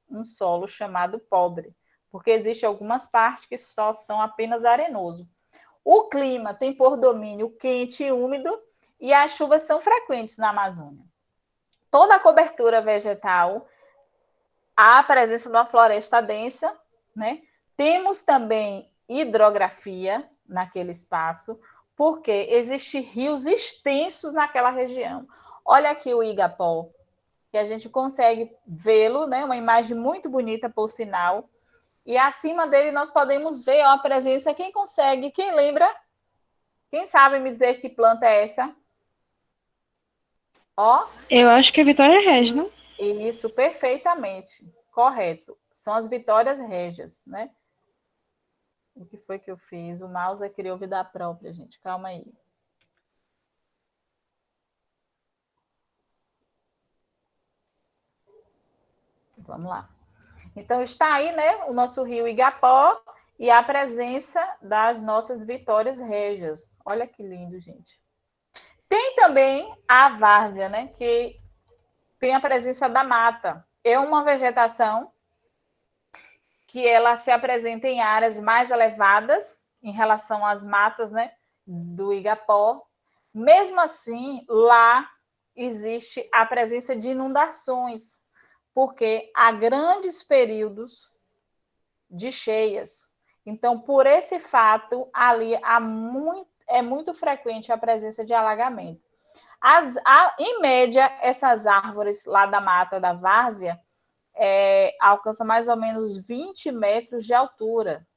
um solo chamado pobre, porque existem algumas partes que só são apenas arenoso. O clima tem por domínio quente e úmido e as chuvas são frequentes na Amazônia. Toda a cobertura vegetal, há a presença de uma floresta densa, né? Temos também hidrografia naquele espaço, porque existem rios extensos naquela região. Olha aqui o Igapó, que a gente consegue vê-lo, né? Uma imagem muito bonita, por sinal. E acima dele nós podemos ver ó, a presença. Quem consegue, quem lembra? Quem sabe me dizer que planta é essa? Ó. Eu acho que é Vitória Regia, não? Isso, perfeitamente. Correto. São as vitórias régias, né? O que foi que eu fiz? O mouse criou vida própria, gente. Calma aí. Vamos lá. Então, está aí, né, o nosso rio Igapó e a presença das nossas vitórias régias. Olha que lindo, gente. Tem também a várzea, né, que tem a presença da mata. É uma vegetação que ela se apresenta em áreas mais elevadas em relação às matas, né, do Igapó. Mesmo assim, lá existe a presença de inundações, porque há grandes períodos de cheias. Então, por esse fato, ali é muito frequente a presença de alagamento. Em média, essas árvores lá da mata da várzea alcançam mais ou menos 20 metros de altura,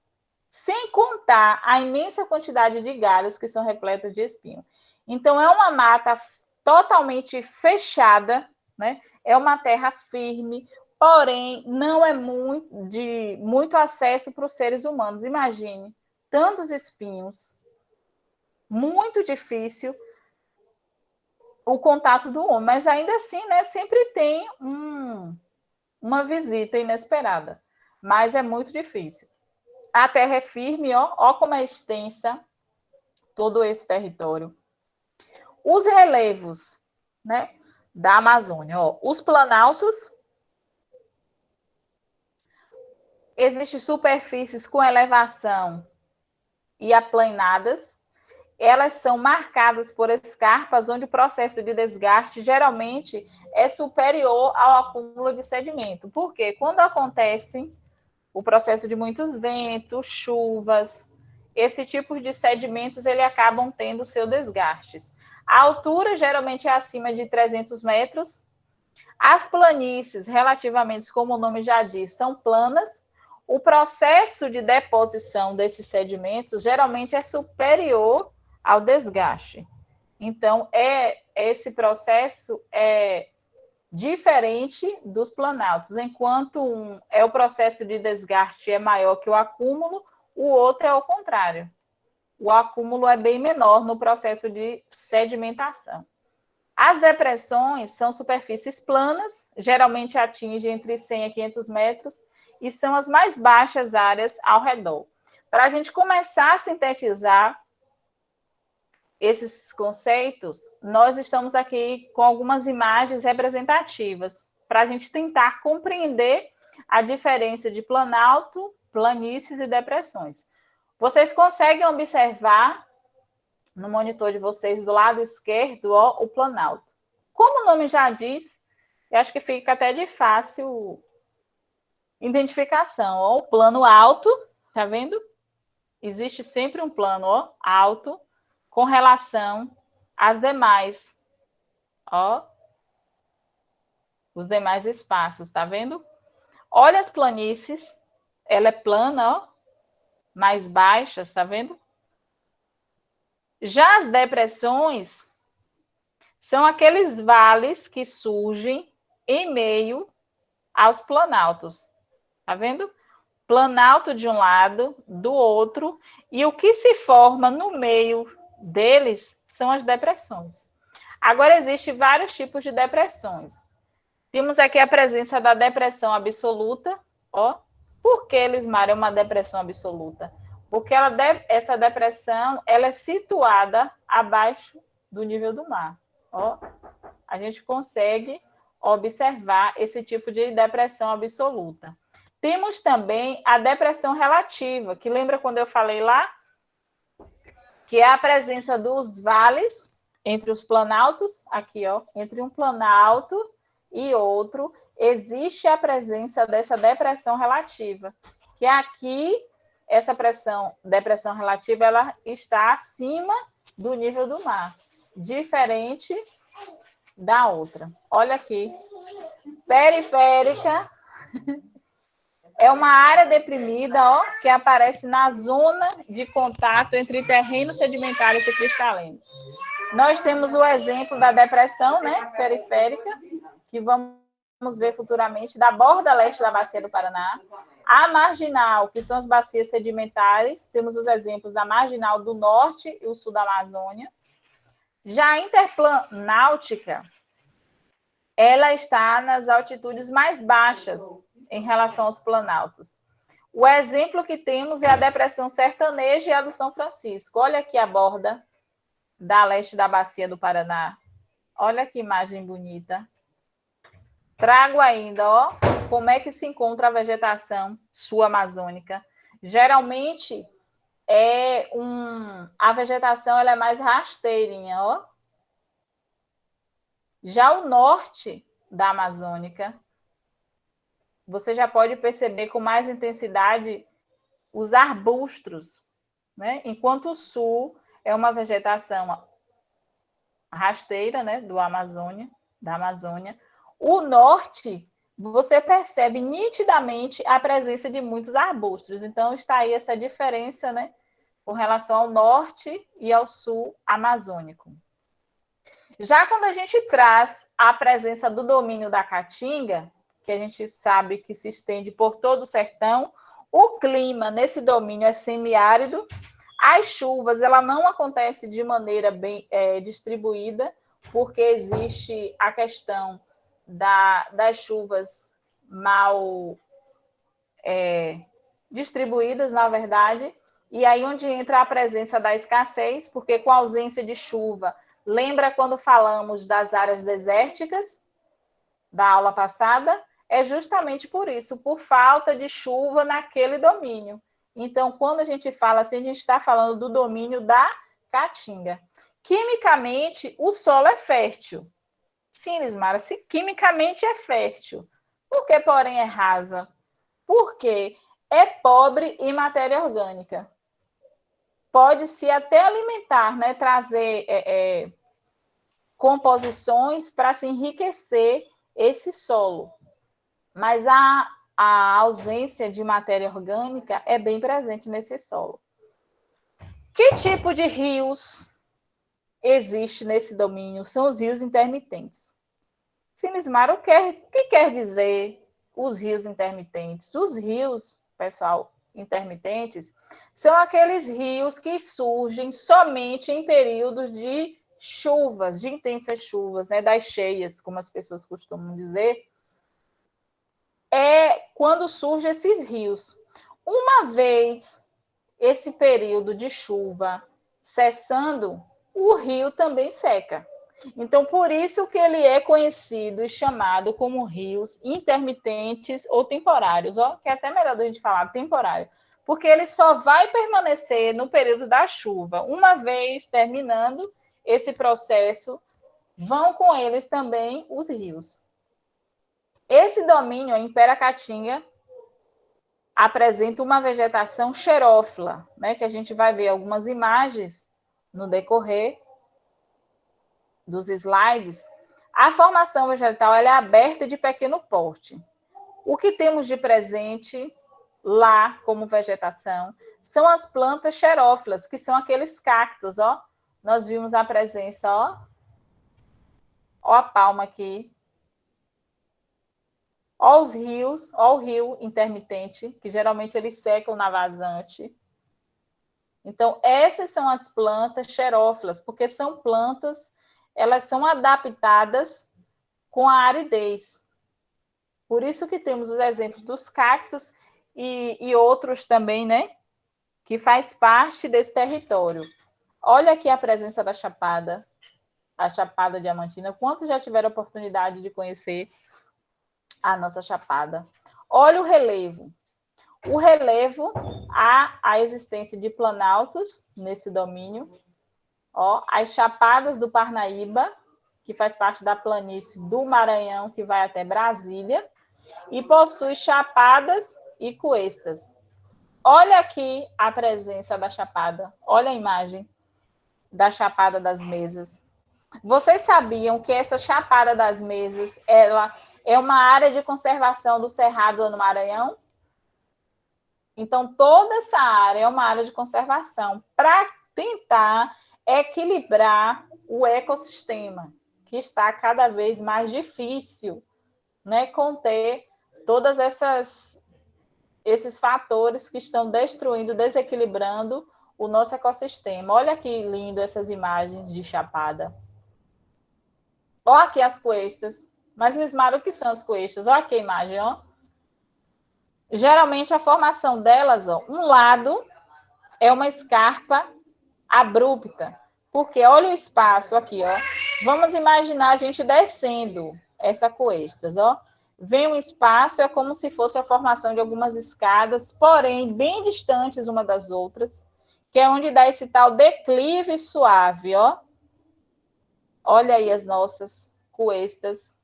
sem contar a imensa quantidade de galhos que são repletos de espinho. Então, é uma mata totalmente fechada, né? É uma terra firme, porém, não é de muito acesso para os seres humanos. Imagine, tantos espinhos, muito difícil o contato do homem, mas ainda assim, né, sempre tem uma visita inesperada, mas é muito difícil. A terra é firme, ó como é extensa todo esse território. Os relevos, né, da Amazônia, ó, os planaltos, existem superfícies com elevação e aplanadas, elas são marcadas por escarpas, onde o processo de desgaste geralmente é superior ao acúmulo de sedimento. Por quê? Quando acontece o processo de muitos ventos, chuvas, esse tipo de sedimentos ele acabam tendo seu desgastes. A altura geralmente é acima de 300 metros. As planícies, relativamente, como o nome já diz, são planas. O processo de deposição desses sedimentos geralmente é superior ao desgaste. Então, esse processo é diferente dos planaltos. Enquanto o processo de desgaste é maior que o acúmulo, o outro é ao contrário. O acúmulo é bem menor no processo de sedimentação. As depressões são superfícies planas, geralmente atingem entre 100 a 500 metros, e são as mais baixas áreas ao redor. Para a gente começar a sintetizar esses conceitos, nós estamos aqui com algumas imagens representativas para a gente tentar compreender a diferença de planalto, planícies e depressões. Vocês conseguem observar no monitor de vocês do lado esquerdo ó, o planalto. Como o nome já diz, eu acho que fica até de fácil identificação. Ó, o plano alto, tá vendo? Existe sempre um plano ó, alto com relação às demais, ó, os demais espaços, tá vendo? Olha as planícies, ela é plana, ó, mais baixas, tá vendo? Já as depressões são aqueles vales que surgem em meio aos planaltos, tá vendo? Planalto de um lado, do outro, e o que se forma no meio deles são as depressões. Agora, existem vários tipos de depressões. Temos aqui a presença da depressão absoluta. Ó. Por que, Lismar, é uma depressão absoluta? Porque essa depressão ela é situada abaixo do nível do mar. Ó. A gente consegue observar esse tipo de depressão absoluta. Temos também a depressão relativa, que lembra quando eu falei lá? Que é a presença dos vales entre os planaltos, aqui, ó, entre um planalto e outro, existe a presença dessa depressão relativa, que aqui, essa depressão relativa, ela está acima do nível do mar, diferente da outra. Olha aqui, periférica é uma área deprimida, ó, que aparece na zona de contato entre terrenos sedimentares e cristalinos. Nós temos o exemplo da depressão, né, periférica, que vamos ver futuramente, da borda leste da bacia do Paraná. A marginal, que são as bacias sedimentares, temos os exemplos da marginal do norte e o sul da Amazônia. Já a interplanáutica, ela está nas altitudes mais baixas em relação aos planaltos. O exemplo que temos é a depressão sertaneja e a do São Francisco. Olha aqui a borda da leste da bacia do Paraná. Olha que imagem bonita. Trago ainda, ó, como é que se encontra a vegetação sul-amazônica. Geralmente, a vegetação ela é mais rasteirinha, ó. Já o norte da Amazônica, você já pode perceber com mais intensidade os arbustos, né? Enquanto o sul é uma vegetação rasteira, né, da Amazônia. O norte, você percebe nitidamente a presença de muitos arbustos. Então, está aí essa diferença, né, com relação ao norte e ao sul amazônico. Já quando a gente traz a presença do domínio da caatinga, que a gente sabe que se estende por todo o sertão, o clima nesse domínio é semiárido, as chuvas ela não acontece de maneira bem distribuída, porque existe a questão das chuvas mal distribuídas, na verdade, e aí onde entra a presença da escassez, porque com a ausência de chuva, lembra quando falamos das áreas desérticas da aula passada? É justamente por isso, por falta de chuva naquele domínio. Então, quando a gente fala assim, a gente está falando do domínio da caatinga. Quimicamente, o solo é fértil. Sim, Lismara, quimicamente é fértil. Por que, porém, é rasa? Porque é pobre em matéria orgânica. Pode-se até alimentar, né, trazer composições para se enriquecer esse solo. Mas a ausência de matéria orgânica é bem presente nesse solo. Que tipo de rios existe nesse domínio? São os rios intermitentes. Sinismara, o que quer dizer os rios intermitentes? Os rios, pessoal, intermitentes, são aqueles rios que surgem somente em períodos de chuvas, de intensas chuvas, né, das cheias, como as pessoas costumam dizer. É quando surgem esses rios. Uma vez esse período de chuva cessando, o rio também seca. Então, por isso que ele é conhecido e chamado como rios intermitentes ou temporários, ó, que é até melhor a gente falar temporário, porque ele só vai permanecer no período da chuva. Uma vez terminando esse processo, vão com eles também os rios. Esse domínio, em Paracaatinga, apresenta uma vegetação xerófila, né, que a gente vai ver algumas imagens no decorrer dos slides. A formação vegetal ela é aberta de pequeno porte. O que temos de presente lá como vegetação são as plantas xerófilas, que são aqueles cactos, ó. Nós vimos a presença, ó a palma aqui. Ó os rios, ó o rio intermitente, que geralmente eles secam na vazante. Então, essas são as plantas xerófilas, porque são plantas, elas são adaptadas com a aridez. Por isso que temos os exemplos dos cactos e outros também, né? Que faz parte desse território. Olha aqui a presença da chapada. a Chapada Diamantina? Quantos já tiveram a oportunidade de conhecer a nossa Chapada? Olha o relevo. O relevo, há a existência de planaltos nesse domínio. Ó, as Chapadas do Parnaíba, que faz parte da planície do Maranhão, que vai até Brasília, e possui chapadas e cuestas. Olha aqui a presença da chapada. Olha a imagem da Chapada das Mesas. Vocês sabiam que essa Chapada das Mesas, ela é uma área de conservação do Cerrado no Maranhão? Então, toda essa área é uma área de conservação para tentar equilibrar o ecossistema, que está cada vez mais difícil, né, conter todas esses fatores que estão destruindo, desequilibrando o nosso ecossistema. Olha que lindo essas imagens de Chapada. Olha aqui as cuestas. Mas, Lismar, o que são as cuestas? Olha aqui a imagem, ó. Geralmente, a formação delas, ó, um lado é uma escarpa abrupta, porque olha o espaço aqui, ó. Vamos imaginar a gente descendo essa cuestas, ó. Vem um espaço, é como se fosse a formação de algumas escadas, porém bem distantes uma das outras, que é onde dá esse tal declive suave, ó. Olha aí as nossas cuestas.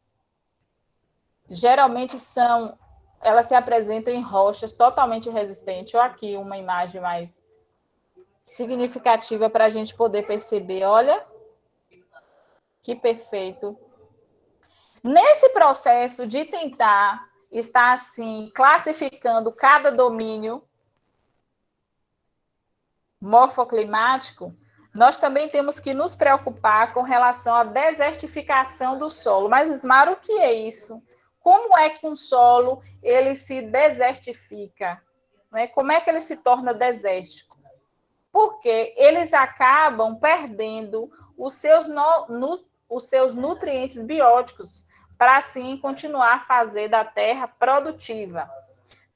Geralmente elas se apresentam em rochas totalmente resistentes. Olha aqui uma imagem mais significativa para a gente poder perceber. Olha que perfeito. Nesse processo de tentar estar assim classificando cada domínio morfoclimático, nós também temos que nos preocupar com relação à desertificação do solo. Mas, Ismar, o que é isso? Como é que um solo ele se desertifica? Né? Como é que ele se torna desértico? Porque eles acabam perdendo os seus nutrientes bióticos para, assim, continuar a fazer da terra produtiva.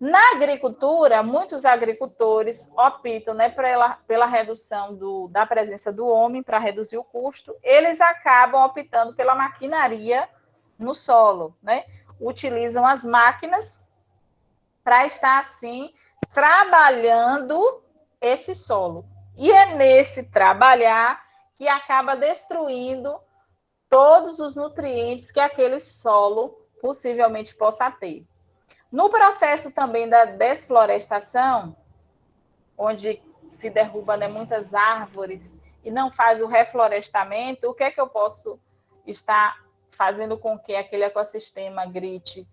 Na agricultura, muitos agricultores optam, né, pela redução da presença do homem para reduzir o custo. Eles acabam optando pela maquinaria no solo, né? Utilizam as máquinas para estar, assim, trabalhando esse solo. E é nesse trabalhar que acaba destruindo todos os nutrientes que aquele solo possivelmente possa ter. No processo também da desflorestação, onde se derruba, né, muitas árvores e não faz o reflorestamento, o que é que eu posso estar fazendo com que aquele ecossistema grite?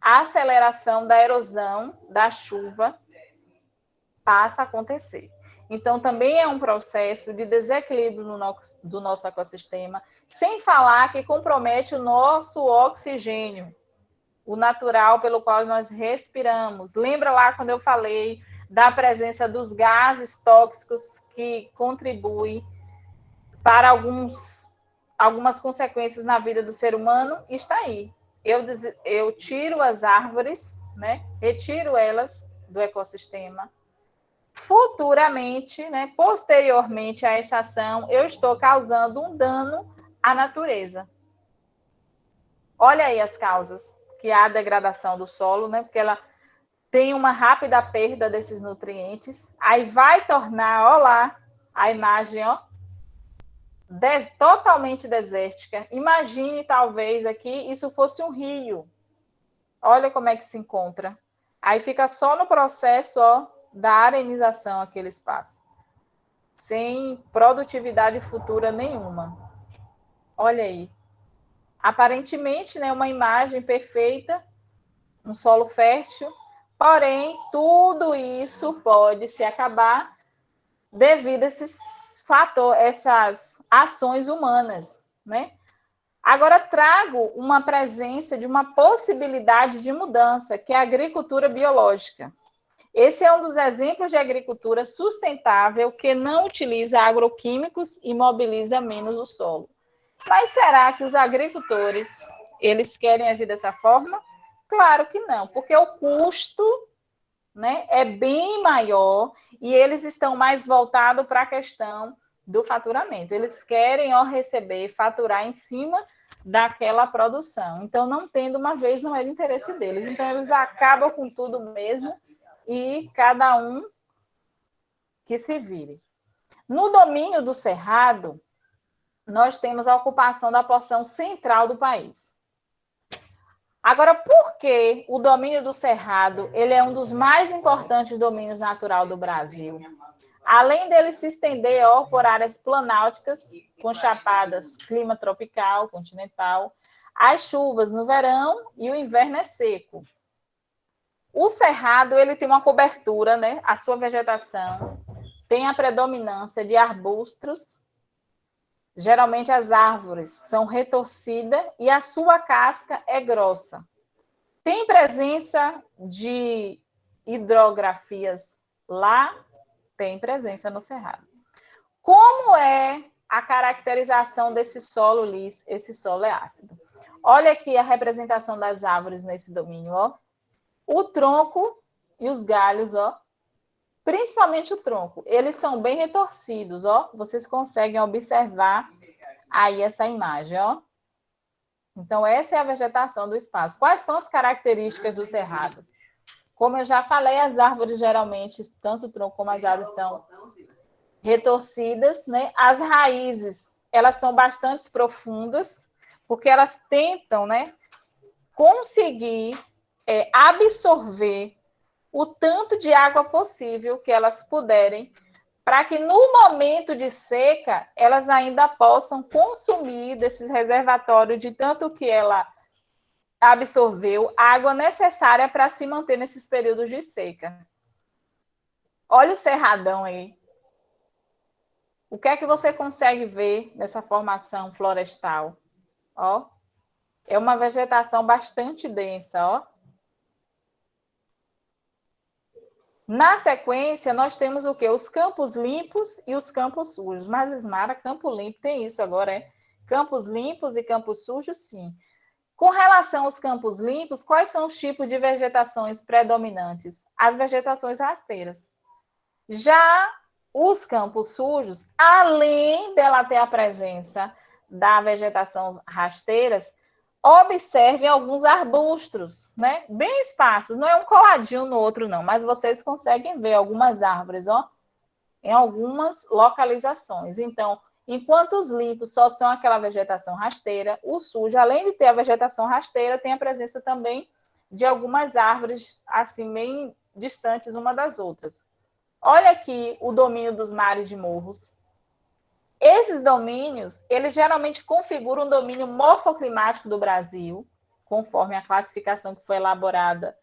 A aceleração da erosão da chuva passa a acontecer. Então, também é um processo de desequilíbrio do nosso ecossistema, sem falar que compromete o nosso oxigênio, o natural pelo qual nós respiramos. Lembra lá quando eu falei da presença dos gases tóxicos que contribuem para algumas consequências na vida do ser humano? Está aí. Eu tiro as árvores, né? Retiro elas do ecossistema. Futuramente, né, posteriormente a essa ação, eu estou causando um dano à natureza. Olha aí as causas, que há a degradação do solo, né, porque ela tem uma rápida perda desses nutrientes, aí vai tornar, ó lá, a imagem, ó, totalmente desértica. Imagine, talvez, aqui, isso fosse um rio. Olha como é que se encontra. Aí fica só no processo, ó, da arenização aquele espaço, sem produtividade futura nenhuma. Olha aí. Aparentemente, né, uma imagem perfeita, um solo fértil, porém, tudo isso pode se acabar devido a esses fatores, essas ações humanas, né? Agora trago uma presença de uma possibilidade de mudança, que é a agricultura biológica. Esse é um dos exemplos de agricultura sustentável que não utiliza agroquímicos e mobiliza menos o solo. Mas será que os agricultores, eles querem agir dessa forma? Claro que não, porque o custo, né, é bem maior e eles estão mais voltados para a questão do faturamento. Eles querem receber, faturar em cima daquela produção. Então, não tendo uma vez, não é de interesse deles. Então, eles acabam com tudo mesmo e cada um que se vire. No domínio do Cerrado, nós temos a ocupação da porção central do país. Agora, por que o domínio do Cerrado ele é um dos mais importantes domínios naturais do Brasil? Além dele se estender por áreas planálticas, com chapadas, clima tropical, continental, as chuvas no verão e o inverno é seco. O Cerrado ele tem uma cobertura, né? A sua vegetação tem a predominância de arbustos. Geralmente as árvores são retorcidas e a sua casca é grossa. Tem presença de hidrografias lá? Tem presença no Cerrado. Como é a caracterização desse solo liso? Esse solo é ácido. Olha aqui a representação das árvores nesse domínio, ó. O tronco e os galhos, ó. Principalmente o tronco, eles são bem retorcidos, ó. Vocês conseguem observar aí essa imagem, ó. Então, essa é a vegetação do espaço. Quais são as características do cerrado? Como eu já falei, as árvores geralmente, tanto o tronco como as árvores são retorcidas, né? As raízes, elas são bastante profundas, porque elas tentam, né, conseguir absorver o tanto de água possível que elas puderem, para que no momento de seca, elas ainda possam consumir desses reservatórios de tanto que ela absorveu, a água necessária para se manter nesses períodos de seca. Olha o cerradão aí. O que é que você consegue ver nessa formação florestal? Ó, é uma vegetação bastante densa, ó. Na sequência, nós temos o quê? Os campos limpos e os campos sujos. Mas, Ismara, campo limpo tem isso agora, é? Campos limpos e campos sujos, sim. Com relação aos campos limpos, quais são os tipos de vegetações predominantes? As vegetações rasteiras. Já os campos sujos, além dela ter a presença da vegetação rasteiras, observem alguns arbustos, né? Bem esparsos, não é um coladinho no outro, não, mas vocês conseguem ver algumas árvores, ó, em algumas localizações. Então, enquanto os limpos só são aquela vegetação rasteira, o sujo, além de ter a vegetação rasteira, tem a presença também de algumas árvores, assim, bem distantes uma das outras. Olha aqui o domínio dos mares de morros. Esses domínios, eles geralmente configuram o domínio morfoclimático do Brasil, conforme a classificação que foi elaborada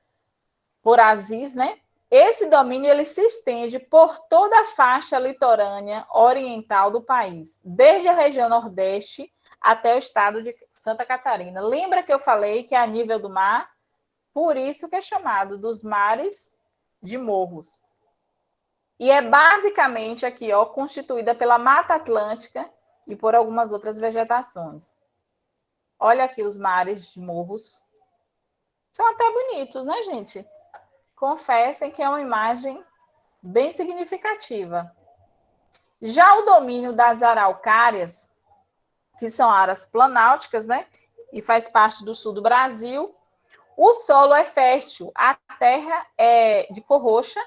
por Aziz, né? Esse domínio ele se estende por toda a faixa litorânea oriental do país, desde a região Nordeste até o estado de Santa Catarina. Lembra que eu falei que é a nível do mar? Por isso que é chamado dos mares de morros. E é basicamente aqui, ó, constituída pela Mata Atlântica e por algumas outras vegetações. Olha aqui os mares de morros. São até bonitos, né, gente? Confessem que é uma imagem bem significativa. Já o domínio das araucárias, que são áreas planálticas, né? E faz parte do sul do Brasil, o solo é fértil, a terra é de cor roxa,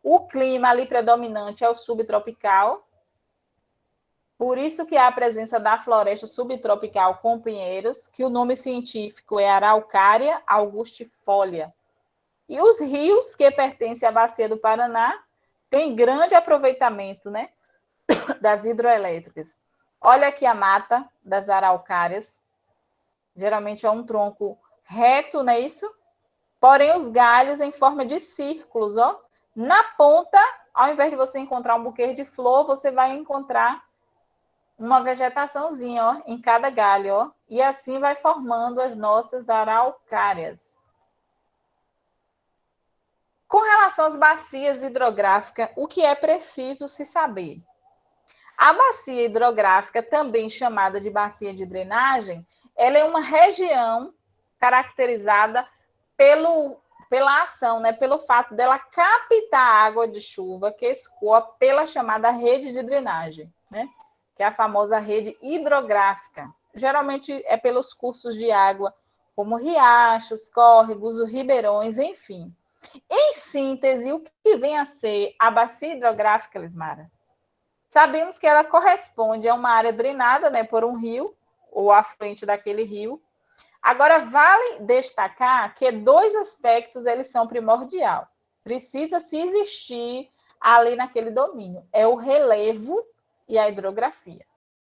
o clima ali predominante é o subtropical, por isso que há a presença da floresta subtropical com pinheiros, que o nome científico é Araucária augustifolia. E os rios que pertencem à bacia do Paraná têm grande aproveitamento, né, das hidroelétricas. Olha aqui a mata das araucárias. Geralmente é um tronco reto, não é isso? Porém, os galhos em forma de círculos, ó. Na ponta, ao invés de você encontrar um buquê de flor, você vai encontrar uma vegetaçãozinha, ó, em cada galho, ó. E assim vai formando as nossas araucárias. Com relação às bacias hidrográficas, o que é preciso se saber? A bacia hidrográfica, também chamada de bacia de drenagem, ela é uma região caracterizada pela ação, né, pelo fato dela captar água de chuva que escoa pela chamada rede de drenagem. né? Que é a famosa rede hidrográfica. Geralmente é pelos cursos de água, como riachos, córregos, ribeirões, enfim. Em síntese, o que vem a ser a bacia hidrográfica, Lismara? Sabemos que ela corresponde a uma área drenada, né, por um rio, ou afluente daquele rio. Agora, vale destacar que dois aspectos eles são primordial. Precisa se existir ali naquele domínio. É o relevo e a hidrografia.